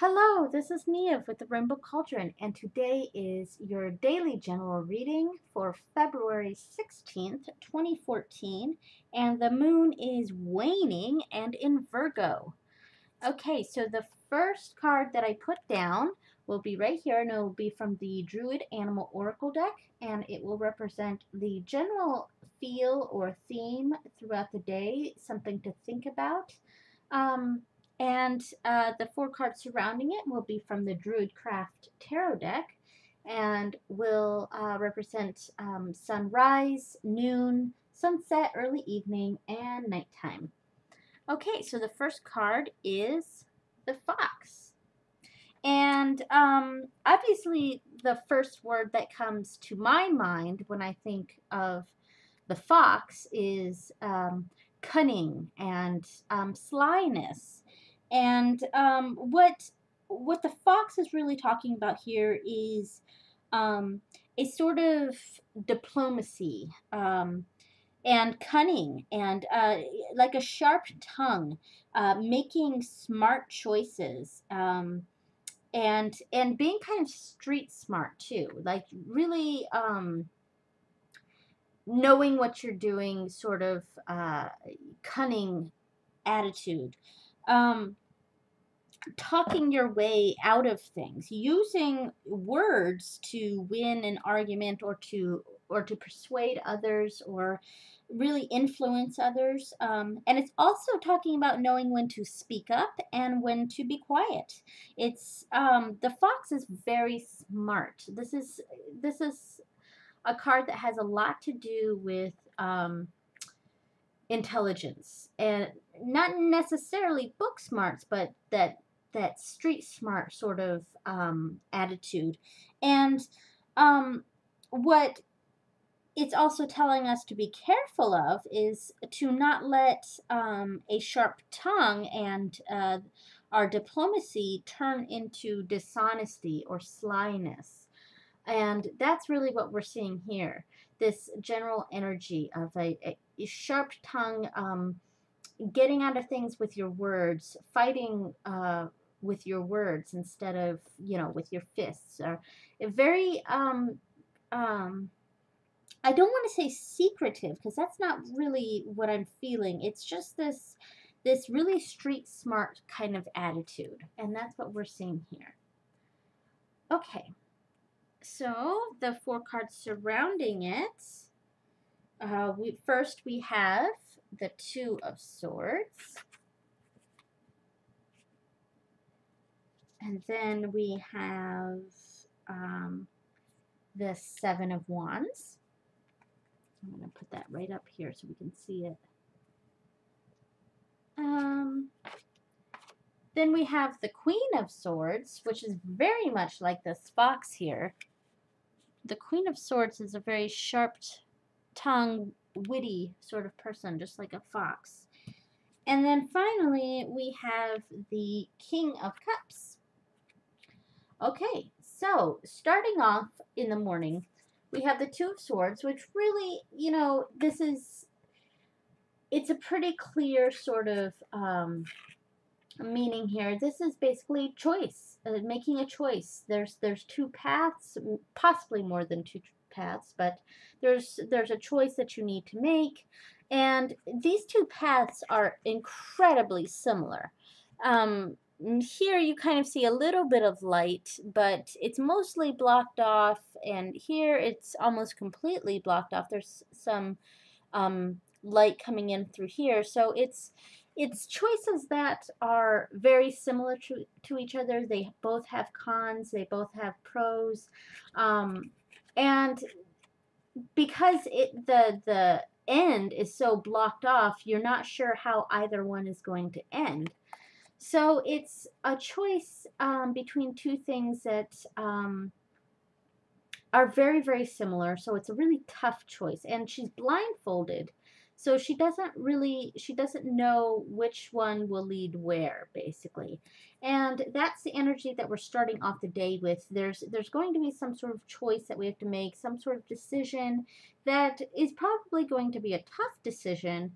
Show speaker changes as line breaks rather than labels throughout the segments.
Hello, this is Nia with the Rainbow Cauldron, and today is your daily general reading for February 16th, 2014, and the moon is waning and in Virgo. Okay, so the first card that I put down will be right here, and it will be from the Druid Animal Oracle deck, and it will represent the general feel or theme throughout the day, something to think about. Um, and the four cards surrounding it will be from the DruidCraft Tarot deck and will represent sunrise, noon, sunset, early evening, and nighttime. Okay, so the first card is the fox. And obviously, the first word that comes to my mind when I think of the fox is cunning and slyness. And what the fox is really talking about here is a sort of diplomacy. And cunning and like a sharp tongue, making smart choices, and being kind of street smart too, like really knowing what you're doing, sort of cunning attitude. Um, Talking your way out of things, using words to win an argument or to persuade others or really influence others. And it's also talking about knowing when to speak up and when to be quiet. It's the fox is very smart. This is a card that has a lot to do with intelligence, and not necessarily book smarts, but that street smart sort of attitude. And what it's also telling us to be careful of is to not let a sharp tongue and our diplomacy turn into dishonesty or slyness. And that's really what we're seeing here, this general energy of a sharp tongue, getting out of things with your words, fighting with your words instead of, with your fists. Or a very, I don't want to say secretive, because that's not really what I'm feeling. It's just this really street smart kind of attitude. And that's what we're seeing here. Okay. So the four cards surrounding it, we have the Two of Swords, and then we have the Seven of Wands. I'm going to put that right up here so we can see it. Then we have the Queen of Swords, which is very much like this fox here. The Queen of Swords is a very sharp-tongued, witty sort of person, just like a fox. And then finally, we have the King of Cups. Okay, so starting off in the morning, we have the Two of Swords, which really, it's a pretty clear sort of meaning here. This is basically choice, making a choice. There's two paths, possibly more than two paths, but there's a choice that you need to make, and these two paths are incredibly similar. Here you kind of see a little bit of light, but it's mostly blocked off, and here it's almost completely blocked off. There's some light coming in through here, so it's choices that are very similar to each other. They both have cons, they both have pros, and because the end is so blocked off, you're not sure how either one is going to end. So it's a choice between two things that are very, very similar. So it's a really tough choice. And she's blindfolded, so she doesn't know which one will lead where, basically. And that's the energy that we're starting off the day with. There's going to be some sort of choice that we have to make, some sort of decision that is probably going to be a tough decision,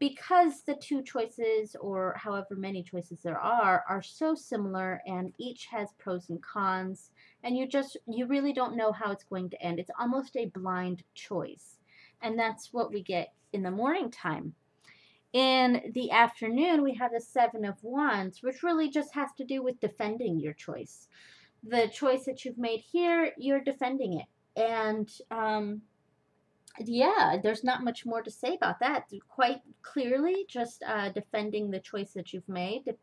because the two choices, or however many choices there are so similar, and each has pros and cons, and you really don't know how it's going to end. It's almost a blind choice. And that's what we get in the morning time. In the afternoon, we have the Seven of Wands, which really just has to do with defending your choice. The choice that you've made here, you're defending it. And yeah, there's not much more to say about that. Quite clearly, just defending the choice that you've made,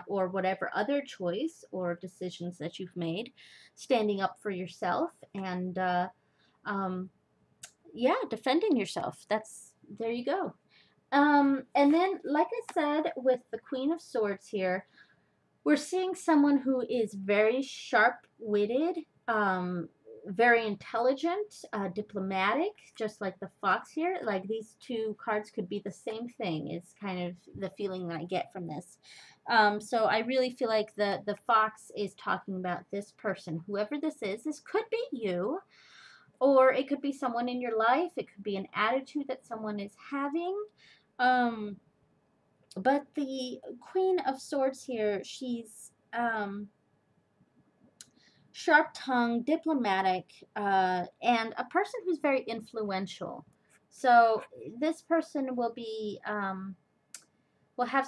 or whatever other choice or decisions that you've made, standing up for yourself, and um, yeah, defending yourself. There you go. And then, like I said, with the Queen of Swords here, we're seeing someone who is very sharp-witted, very intelligent, diplomatic, just like the fox here. Like, these two cards could be the same thing, is kind of the feeling that I get from this. So I really feel like the fox is talking about this person. Whoever this is, this could be you, or it could be someone in your life. It could be an attitude that someone is having. But the Queen of Swords here, she's sharp-tongued, diplomatic, and a person who's very influential. So this person will have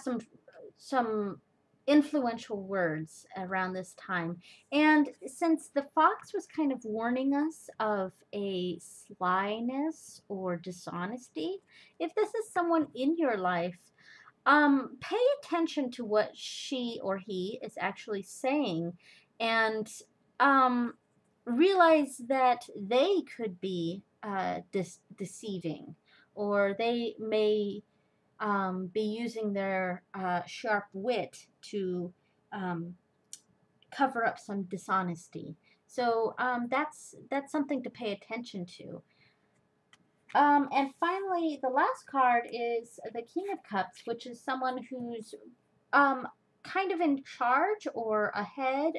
some influential words around this time. And since the fox was kind of warning us of a slyness or dishonesty, if this is someone in your life, pay attention to what she or he is actually saying, and realize that they could be deceiving, or they may be using their sharp wit to cover up some dishonesty. So that's something to pay attention to. And finally, the last card is the King of Cups, which is someone who's kind of in charge or ahead.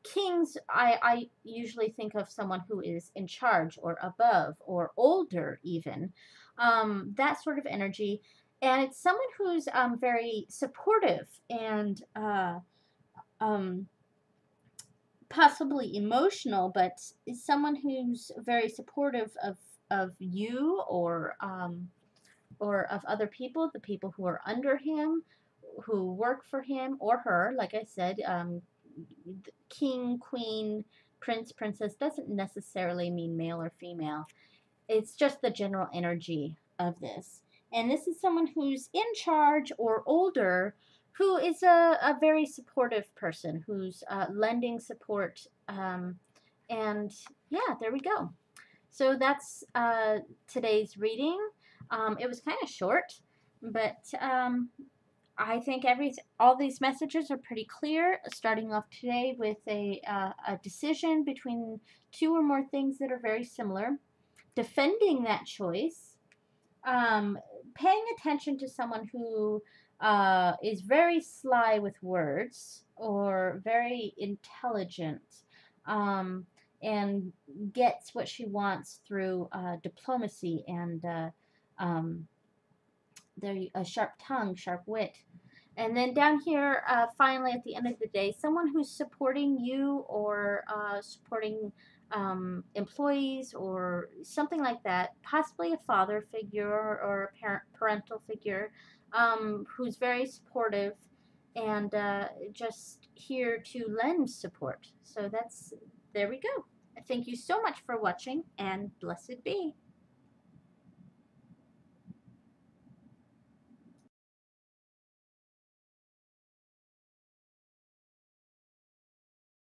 Kings, I usually think of someone who is in charge or above or older even. That sort of energy. And it's someone who's very supportive and possibly emotional, but is someone who's very supportive of you, or of other people, the people who are under him, who work for him or her. Like I said, king, queen, prince, princess doesn't necessarily mean male or female. It's just the general energy of this. And this is someone who's in charge or older, who is a very supportive person, who's lending support. And yeah, there we go. So that's today's reading. It was kind of short, but I think all these messages are pretty clear, starting off today with a decision between two or more things that are very similar, defending that choice, paying attention to someone who is very sly with words or very intelligent, and gets what she wants through diplomacy and a sharp tongue, sharp wit. And then down here, finally, at the end of the day, someone who's supporting you, or supporting employees or something like that, possibly a father figure or a parental figure, who's very supportive and just here to lend support. So there we go. Thank you so much for watching, and blessed be.